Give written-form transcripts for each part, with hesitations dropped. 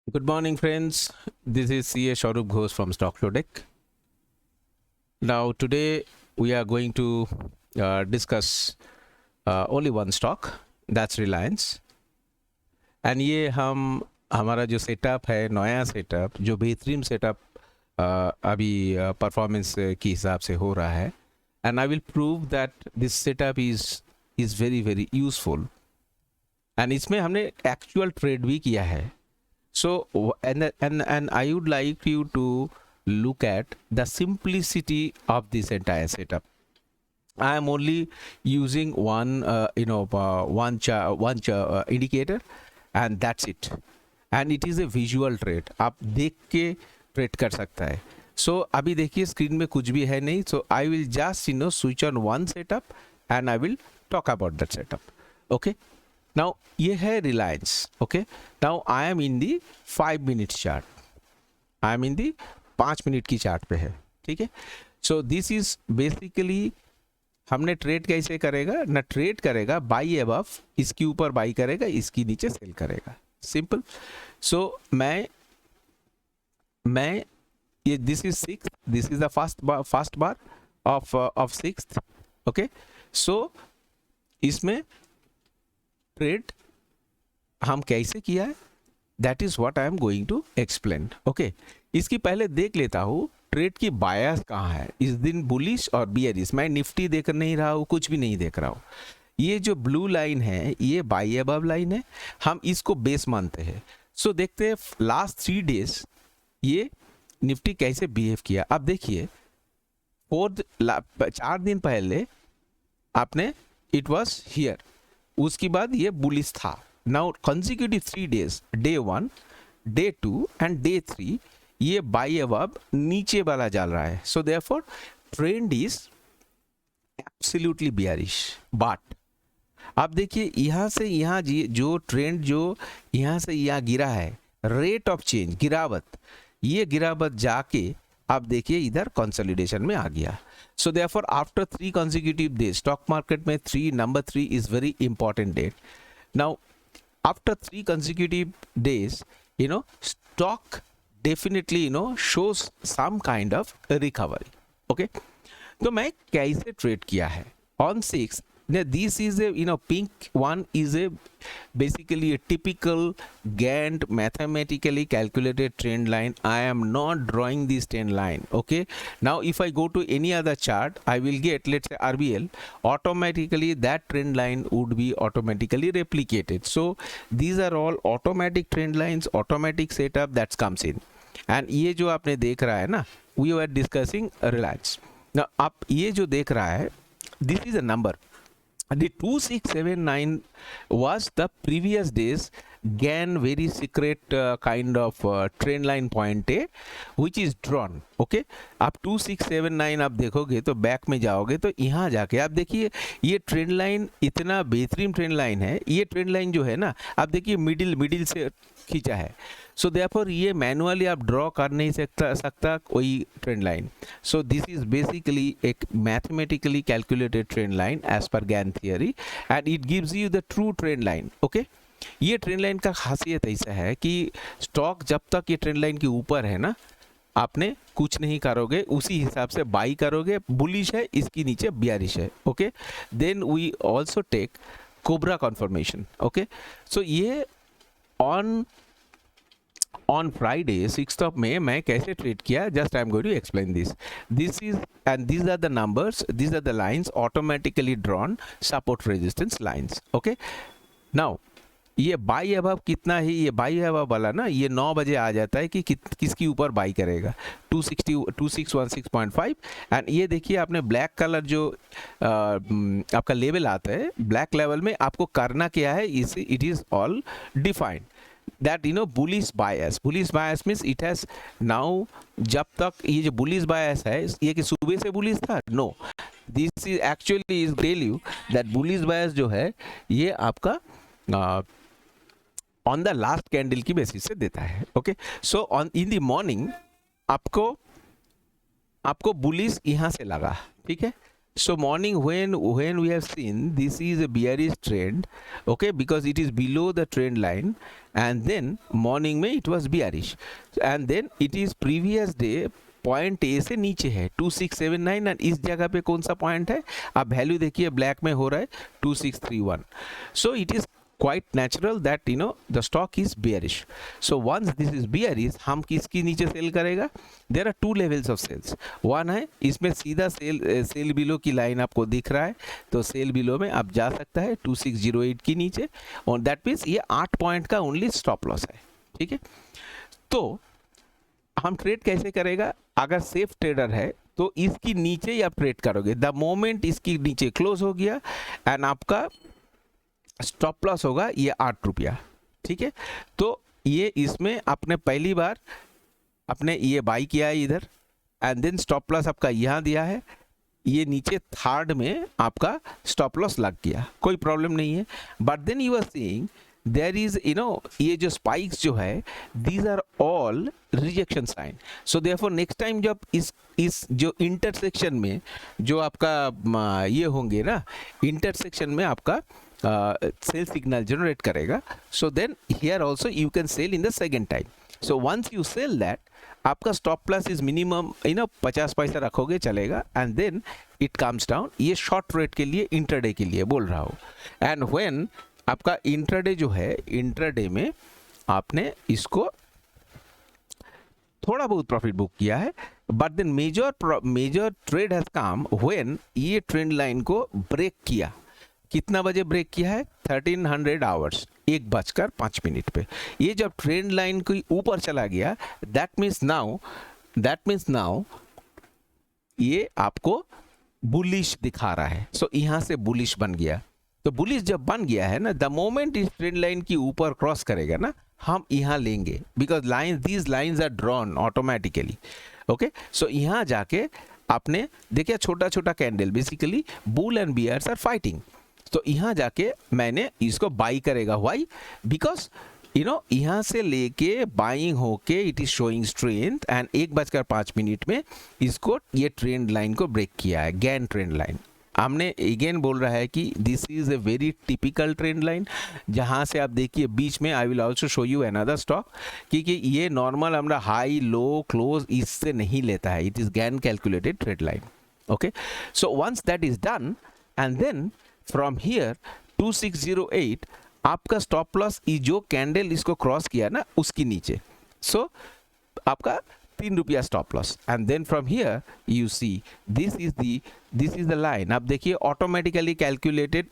Good morning, friends. This is CA Sharup Ghosh from Stock Deck. Now, today we are going to discuss only one stock, that's Reliance. And ये हम हमारा जो setup है, नया setup, जो बेहतरीन setup अभी परफॉर्मेंस के हिसाब से हो रहा है, and I will prove that this setup is very very useful. And इसमें हमने एक्चुअल ट्रेड भी किया है. So and I would like you to look at the simplicity of this entire setup. I am only using one indicator, and that's it. And it is a visual trade. आप देख के trade कर सकता है. So अभी देखिए screen में कुछ भी है नहीं. So I will just switch on one setup and I will talk about that setup. Okay. Now ये है Reliance. Okay. Now I am in the 5 minutes chart. I am in the 5 minute की chart पे है. ठीक है. So this is basically हमने trade कैसे करेगा ना, ट्रेड करेगा बाई अबव, इसके ऊपर बाई करेगा, इसकी नीचे सेल करेगा. सिंपल. सो मैं ये this is six, this is the first bar of sixth. Okay. So इसमें ट्रेड हम कैसे किया है, that is what I am going to explain. Okay. इसकी पहले देख लेता हूँ ट्रेड की बायस कहाँ है, इस दिन बुलिश और बियरिश. मैं निफ्टी देख नहीं रहा हूँ, कुछ भी नहीं देख रहा हूँ. ये जो ब्लू लाइन है ये बाई अबव लाइन है, हम इसको बेस मानते हैं. सो देखते हैं लास्ट 3 डेज ये निफ्टी कैसे बिहेव किया. अब देखिए 4 दिन पहले आपने इट वॉज हियर, उसके बाद ये बुलिश था. Now consecutive 3 days, day 1, day 2 and day 3 ये बाई अबव नीचे वाला चल रहा है. So therefore trend is absolutely bearish. But आप देखिए यहाँ से यहाँ जो ट्रेंड जो यहाँ से यहाँ गिरा है, रेट ऑफ चेंज गिरावट, ये गिरावट जाके आप देखिए इधर कंसोलिडेशन में आ गया. So therefore after 3 consecutive days, stock market में number 3 is very important date. Now after 3 consecutive days, stock definitely shows some kind of recovery. Okay. तो मैं कैसे ट्रेड किया है on 6. Now this is a pink one is a basically a typical Gantt mathematically calculated trend line. I am not drawing this trend line. Okay. Now if I go to any other chart, I will get, let's say RBL, automatically that trend line would be automatically replicated. So these are all automatic trend lines, automatic setup that comes in. And ये जो आपने देख रहा है ना, we were discussing Reliance. Now आप ये जो देख रहा है, this is a number. The 2679 was the previous days Gantt very secret kind of trend line point A which is drawn. Okay. आप 2679 आप देखोगे तो बैक में जाओगे तो यहाँ जाके आप देखिए ये ट्रेंड लाइन इतना बेहतरीन ट्रेंड लाइन है. ये ट्रेंड लाइन जो है ना, आप देखिए मिडिल से खींचा है. सो देयरफॉर ये मैनुअली आप ड्रॉ कर नहीं सकता कोई trend line. So this is basically एक mathematically calculated trend line as per Gann theory, and it gives you the true trend line. Okay. ये ट्रेंड लाइन का खासियत ऐसा है कि स्टॉक जब तक ये ट्रेंड लाइन के ऊपर है ना, आपने कुछ नहीं करोगे, उसी हिसाब से बाई करोगे. बुलिश है, इसकी नीचे बियरिश है. Okay. Then we also take cobra confirmation. Okay. So ये on Friday 6th of May मैं कैसे ट्रेड किया, just I am going to explain this. This is and these are the numbers, these are the lines automatically drawn, support resistance lines. Okay. Now ये by above कितना है, ये by above वाला ना ये 9 बजे आ जाता है कि किसकी ऊपर बाई करेगा, 2616.5. एंड ये देखिए आपने ब्लैक कलर जो आपका लेवल आता है, ब्लैक लेवल में आपको करना क्या है, it is all defined that bullish bias. Bullish bias means it has now, जब तक ये जो bullish bias है ये कि सुबह से bullish था, no, this is actually is tell you that bullish bias जो है ये आपका on the last candle की बेसिस से देता है. Okay. So on in the morning आपको bullish यहाँ से लगा, ठीक है. So morning when we have seen this is a bearish trend, okay, because it is below the trend line, and then morning में it was bearish, and then it is previous day point A से नीचे है 2679, and इस जगह पे कौन सा point है, आप वैल्यू देखिए ब्लैक में हो रहा है 2631. So it is quite natural that you know the stock is bearish. So once this is bearish, हम किसकी नीचे सेल करेगा? There are two levels of sales. One है इसमें सीधा सेल बिलो की लाइन आपको दिख रहा है, तो सेल बिलो में आप जा सकता है 2608 की नीचे, और दैट मीन्स ये 8 पॉइंट का ओनली स्टॉप लॉस है, ठीक है. तो हम ट्रेड कैसे करेगा? अगर सेफ ट्रेडर है तो इसकी नीचे ही आप ट्रेड करोगे. द मोमेंट इसकी नीचे क्लोज हो गया एंड आपका स्टॉप लॉस होगा ये 8 रुपया, ठीक है. तो ये इसमें आपने पहली बार आपने ये बाई किया है इधर, एंड देन स्टॉप लॉस आपका यहाँ दिया है, ये नीचे थर्ड में आपका स्टॉप लॉस लग गया, कोई प्रॉब्लम नहीं है. But then you are seeing there is you know ये जो स्पाइक्स जो है these are all rejection sign. So therefore next time जब इस जो इंटरसेक्शन में जो आपका ये होंगे ना, इंटरसेक्शन में आपका सेल सिग्नल जनरेट करेगा, so then here also you can sell in the second time. So once you sell that आपका स्टॉप लॉस इज मिनिमम 50 पैसा रखोगे चलेगा, and then it comes down. ये शॉर्ट रेट के लिए इंट्राडे के लिए बोल रहा हूँ. एंड व्हेन आपका इंट्राडे जो है, इंट्राडे में आपने इसको थोड़ा बहुत प्रॉफिट बुक किया है, but then major trade has come when ये ट्रेंड लाइन को ब्रेक किया. कितना बजे ब्रेक किया है? 1300 आवर्स, 1:05 पे. ये जब ट्रेंड लाइन के ऊपर चला गया, दैट मीन्स नाउ ये आपको बुलिश दिखा रहा है. सो यहाँ से बुलिश बन गया. तो बुलिश जब बन गया है ना, द मोमेंट इस ट्रेंड लाइन की ऊपर क्रॉस करेगा ना, हम यहाँ लेंगे, because these lines are drawn automatically. Okay, so यहाँ जाके आपने देखिए छोटा छोटा candle, basically bull and bears are fighting. तो यहाँ जाके मैंने इसको बाई करेगा. व्हाई? बिकॉज यहाँ से लेके बाइंग होके it is showing strength, and 1:05 में इसको ये ट्रेंड लाइन को ब्रेक किया है, गैन ट्रेंड लाइन. हमने अगेन बोल रहा है कि this is a very typical trend line, जहाँ से आप देखिए बीच में I will also show you another stock, क्योंकि ये नॉर्मल हमारा हाई लो क्लोज इससे नहीं लेता है, it is Gann calculated trend line. Okay, so once that is done, and then from here 2608 आपका स्टॉप लॉस जो कैंडल इसको क्रॉस किया ना उसकी नीचे, सो आपका 3 रुपया stop loss. And then from here you see this is the line. आप देखिए automatically calculated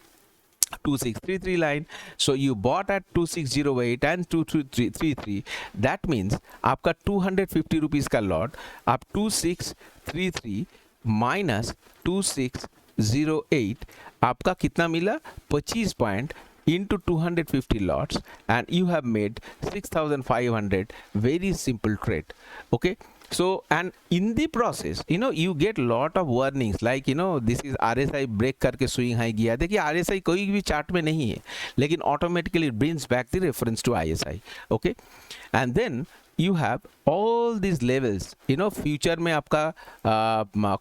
2633 line. So you bought at 2608 and 2333. That means आपका 250 रुपीस का लॉट, आप 2633 माइनस 2608 आपका कितना मिला? 25 point into 250 lots, and you have made 6500. Very simple trade. Okay, so and in the process you get lot of warnings like this is RSI break करके swing high गया. देखिए RSI कोई भी chart में नहीं है, लेकिन automatically it brings back the reference to ISI. Okay, and then you have all these levels. Future में आपका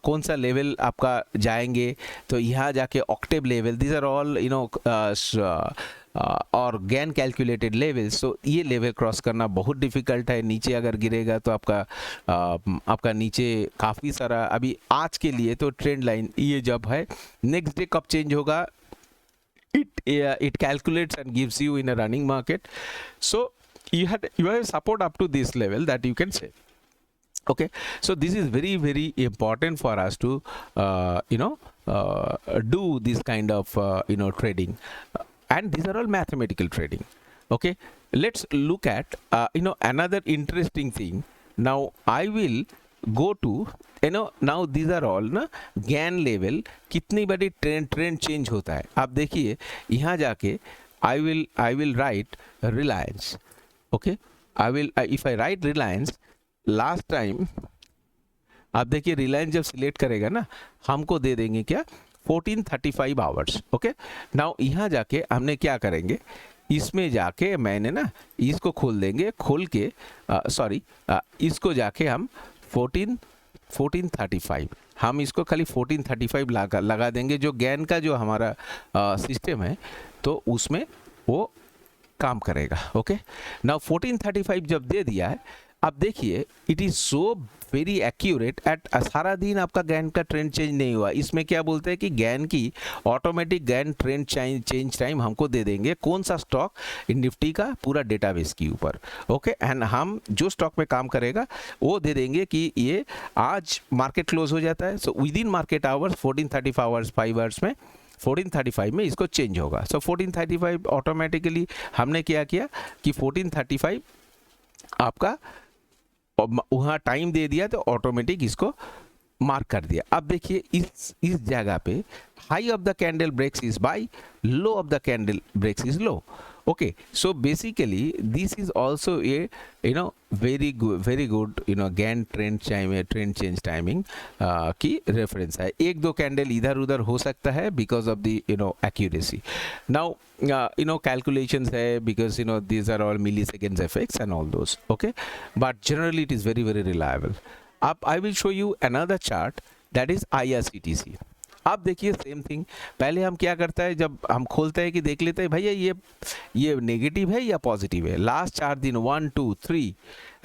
कौन सा लेवल आपका जाएंगे, तो यहाँ जाके octave level, these are all और गैन कैलकुलेटेड लेवल. सो ये लेवल क्रॉस करना बहुत डिफिकल्ट है. नीचे अगर गिरेगा तो आपका नीचे काफ़ी सारा, अभी आज के लिए तो ट्रेंड लाइन ये जब है, नेक्स्ट डे कब चेंज होगा, it calculates and gives you in a running market. So you have support up to this level that you can say. Okay, so this is very very important for us to do this kind of trading, and these are all mathematical trading. Okay, let's look at another interesting thing. Now I will go to now these are all ना gain level, कितनी बड़ी trend change होता है. आप देखिए यहाँ जाके I will write Reliance. Okay, if I write Reliance, last time आप देखिए रिलायंस जब सिलेक्ट करेगा ना, हमको दे देंगे क्या? 1435 आवर्स. ओके, नाउ यहाँ जाके हमने क्या करेंगे, इसमें जाके मैंने ना इसको खोल देंगे, खोल के इसको जाके हम 1435 हम इसको खाली 1435 लगा देंगे, जो गैन का जो हमारा सिस्टम है तो उसमें वो काम करेगा। ओके, नाउ 1435 जब दे दिया है, अब देखिए it is so very accurate eight, सारा दिन आपका गैन का ट्रेंड चेंज नहीं हुआ। इसमें क्या बोलते हैं कि गैन की automatic Gann trend change time हमको दे देंगे कौन सा स्टॉक, इन निफ्टी का पूरा डेटाबेस के ऊपर। ओके, एंड हम जो स्टॉक में काम करेगा वो दे देंगे कि ये आज मार्केट क्लोज हो जाता है, so with in market hours 1435 hours 5 hours में 1435 में इसको चेंज होगा। सो 1435 ऑटोमेटिकली हमने क्या किया कि 1435 आपका वहाँ टाइम दे दिया तो ऑटोमेटिक इसको मार्क कर दिया। अब देखिए इस जगह पे high of the candle breaks is buy, low of the candle breaks is low. Okay, so basically this is also a very good Gann trend change timing की रेफरेंस है। एक दो कैंडल इधर उधर हो सकता है because of the accuracy. Now calculations है because these are all milliseconds effects and all those, okay, but generally it is very reliable. अब I will show you another chart that is IRCTC। आप देखिए same thing, पहले हम क्या करता है जब हम खोलते हैं कि देख लेते हैं भैया ये नेगेटिव है या पॉजिटिव है। लास्ट 4 दिन 1 2 3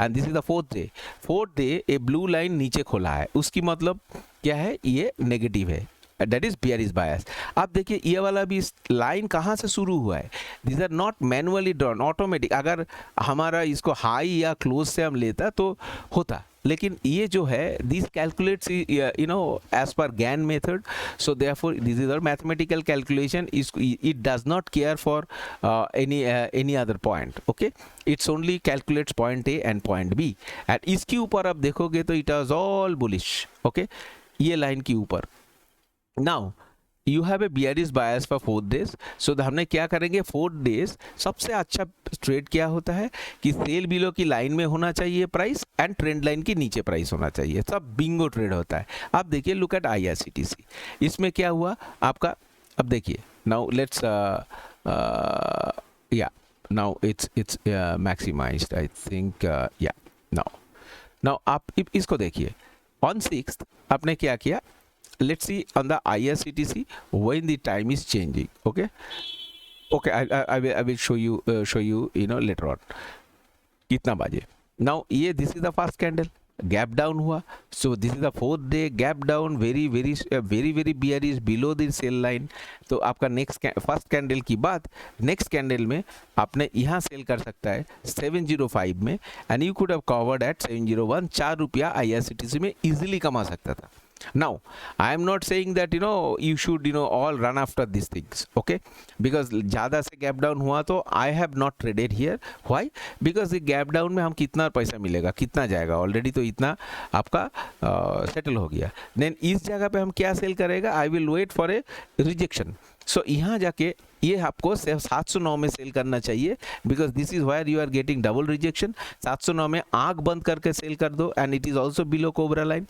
and this is the fourth day A blue line नीचे खोला है, उसकी मतलब क्या है, ये नेगेटिव है, दैट इज बियरिश बायस। आप देखिए ये वाला भी लाइन कहाँ से शुरू हुआ है, this are not manually drawn, automatic. अगर हमारा इसको हाई या क्लोज से हम लेता तो होता, लेकिन ये जो है this calculates as per Gann method, so therefore this is our mathematical calculation, it does not care for any other point. Okay, it's only calculates point A and point B, and इसके ऊपर आप देखोगे तो it was all bullish. Okay, ये line के ऊपर now you have a bearish bias for 4 days, so हमने क्या करेंगे 4 days सबसे अच्छा ट्रेड क्या होता है कि सेल बिलो की लाइन में होना चाहिए प्राइस एंड ट्रेंड लाइन के नीचे प्राइस होना चाहिए, सब बिंगो ट्रेड होता है। आप देखिए लुक एट IRCTC, इसमें क्या हुआ आपका, अब देखिए नाउ लेट्स या now it's maximised I think, या नाउ आप इसको देखिए ऑन 6th आपने क्या किया, let's see on the IRCTC when the time is changing. Okay, I will show you later on कितना बजे। now ये this is the first candle, gap down हुआ, so this is the 4th day, gap down very bearish below the sell line। तो आपका next first candle की बात, next candle में आपने यहाँ सेल कर सकता है 705 में, and you could have covered at 701, 4 रुपया IRCTC में इजीली कमा सकता था। Now I am not saying that you should all run after these things, okay, because ज़्यादा से गैप डाउन हुआ तो I have not traded here। why? because ये गैप डाउन में हम कितना पैसा मिलेगा, कितना जाएगा, ऑलरेडी तो इतना आपका सेटल हो गया। देन इस जगह पे हम क्या सेल करेगा, I will wait for a rejection। सो यहाँ जाके ये आपको 709 में सेल करना चाहिए, because this is where you are getting double rejection. 709 में आंख बंद करके सेल कर दो, and it is also below cobra line,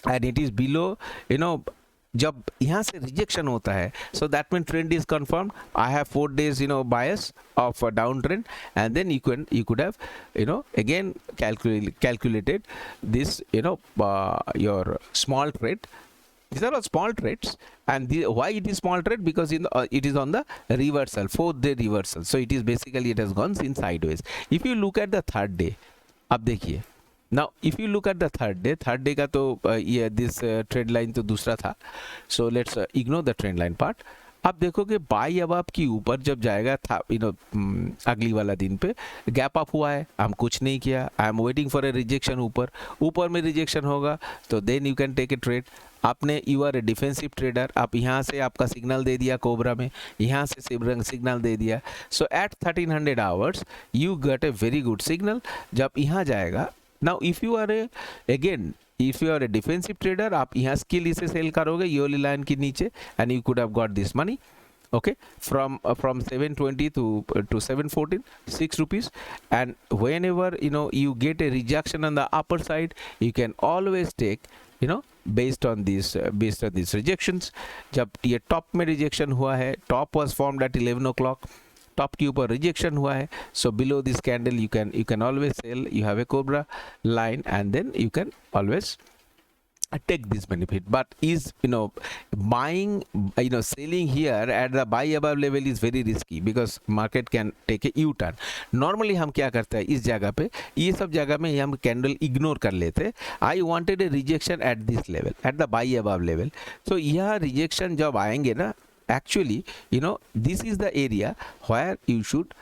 and it is below जब यहाँ से रिजेक्शन होता है, so that mean trend is confirmed. I have 4 days bias of down trend, and then you could have again calculated this your small trade। These are all small trades, and why it is small trade, because it is on the reversal, 4th day reversal, so it is basically it has gone in sideways। if you look at the 3rd day, अब देखिए now if you look at the third day का तो ये this trend line तो दूसरा था, so let's ignore the trend line part। अब देखोगे बाई अब की ऊपर जब जाएगा था अगली वाला दिन पे गैप अप हुआ है, हम कुछ नहीं किया, I am waiting for a rejection, ऊपर में रिजेक्शन होगा तो then you can take a trade. आपने you are a defensive trader, आप यहाँ से आपका सिग्नल दे दिया कोबरा में, यहाँ से सिग्नल दे दिया, so at 1300 hours you get a very good signal. जब यहाँ जाएगा, now if you are a defensive trader, आप यहाँ स्किल इसे सेल करोगे ये वाली लाइन के नीचे, and you could have got this money, okay, from 720 to 714, 6 rupees। and whenever you get a rejection on the upper side, you can always take based on these rejections। जब ये top में rejection हुआ है, top was formed at 11 o'clock, top के ऊपर rejection हुआ है, so below this candle you can always sell, you have a cobra line, and then you can always take this benefit. But is buying, selling here at the buy above level is very risky because market can take a U-turn. Normally हम क्या करते हैं इस जगह पे, ये सब जगह में हम कैंडल इग्नोर कर लेते. I wanted a rejection at this level, at the buy above level. So यह rejection जब आएंगे ना, actually this is the area where you should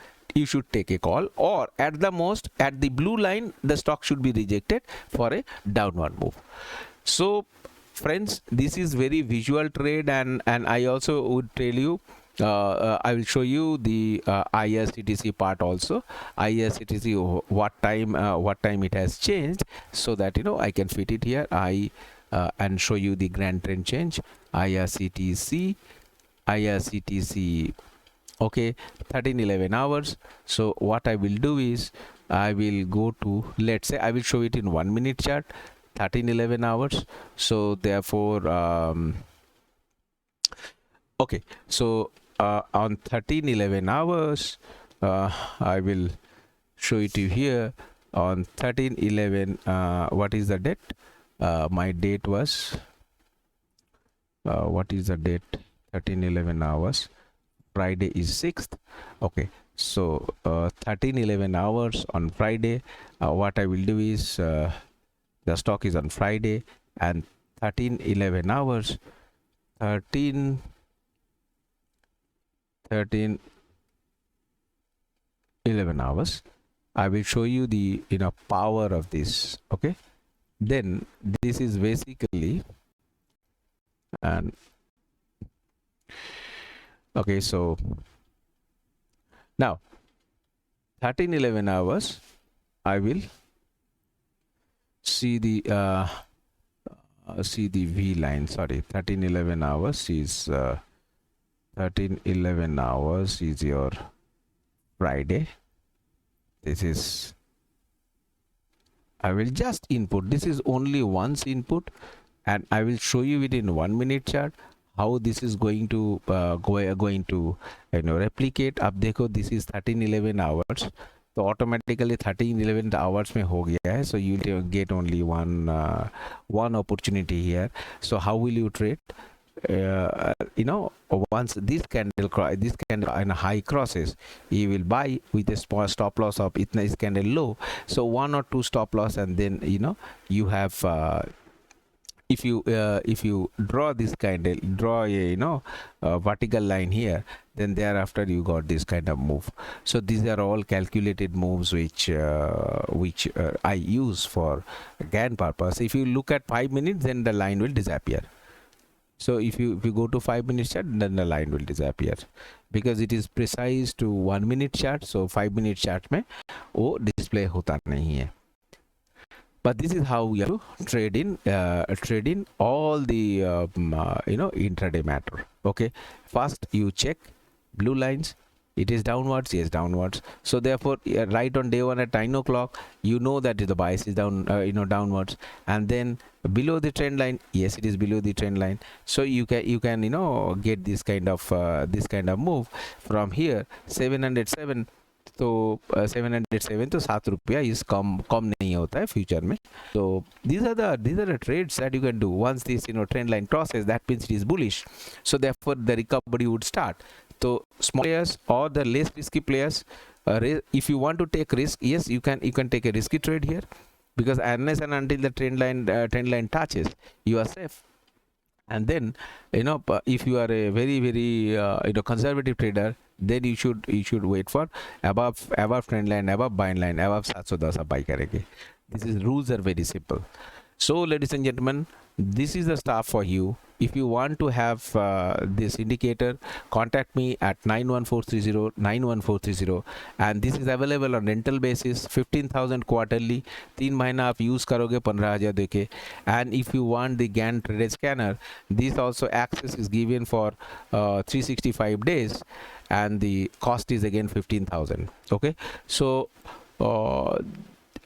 take a call, or at the most at the blue line the stock should be rejected for a downward move. So friends, this is very visual trade, and I also would tell you, I will show you the IRCTC part also. IRCTC, what time it has changed, so that I can fit it here. And show you the grand trend change. IRCTC, okay, 13-11 hours. So what I will do is I will go to, let's say I will show it in 1 minute chart, 13-11 hours. So therefore okay, so on 13-11 hours I will show it to you here on 13-11. What is the date? My date was what is the date? 13-11 hours, Friday is 6th. Okay, so 13-11 hours on Friday. What I will do is the stock is on Friday, and 13-11 hours, 13-11 hours, I will show you the power of this. Okay, then this is basically, and okay, so now 13-11 hours I will see the V line. Sorry, 13-11 hours is 13-11 hours is your Friday. This is, I will just input, this is only once input, and I will show you it in 1 minute chart how this is going to replicate. अब देखो, this is 13-11 hours, तो automatically 13-11 hours में हो गया है. So you will get only one opportunity here. So how will you trade? Once this candle and high crosses, you will buy with a small stop loss of itna is candle low, so 1 or 2 stop loss, and then you have if you draw this candle, draw a vertical line here, then thereafter you got this kind of move. So these are all calculated moves which I use for GAN purpose. If you look at 5 minutes, then the line will disappear. So if you go to 5 minute chart, then the line will disappear, because it is precise to 1 minute chart. So 5 minute chart में वो display होता नहीं है. But this is how we have to trade in all the intraday matter. Okay, first you check blue lines. It is downwards, yes, downwards. So therefore, right on day 1 at 9 o'clock, you know that the bias is down, downwards. And then below the trend line, yes, it is below the trend line. So you can get this kind of move from here. 707. तो 707 तो 7 रुपया इस कम नहीं होता है future में. So these are the trades that you can do. Once this trend line crosses, that means it is bullish. So therefore the recovery would start. So small players or the less risky players, if you want to take risk, yes, you can take a risky trade here, because unless and until the trend line touches, you are safe. And then if you are a very conservative trader, then you should wait for above trend line, above buying line, above 710 आप buy करेंगे. Rules are very simple. So ladies and gentlemen, this is the stuff for you. If you want to have this indicator, contact me at 91430, and this is available on rental basis, 15,000 quarterly. 3 महीना आप use करोगे 15,000 देके. And if you want the GAN traded scanner, this also access is given for 365 days, and the cost is again 15,000. Okay, so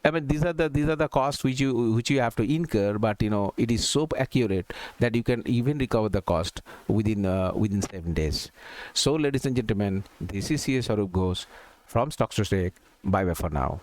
I mean, these are the costs which you have to incur, but it is so accurate that you can even recover the cost within 7 days. So ladies and gentlemen, this is CS Swarup Ghosh from Stocks to Stake. Bye bye for now.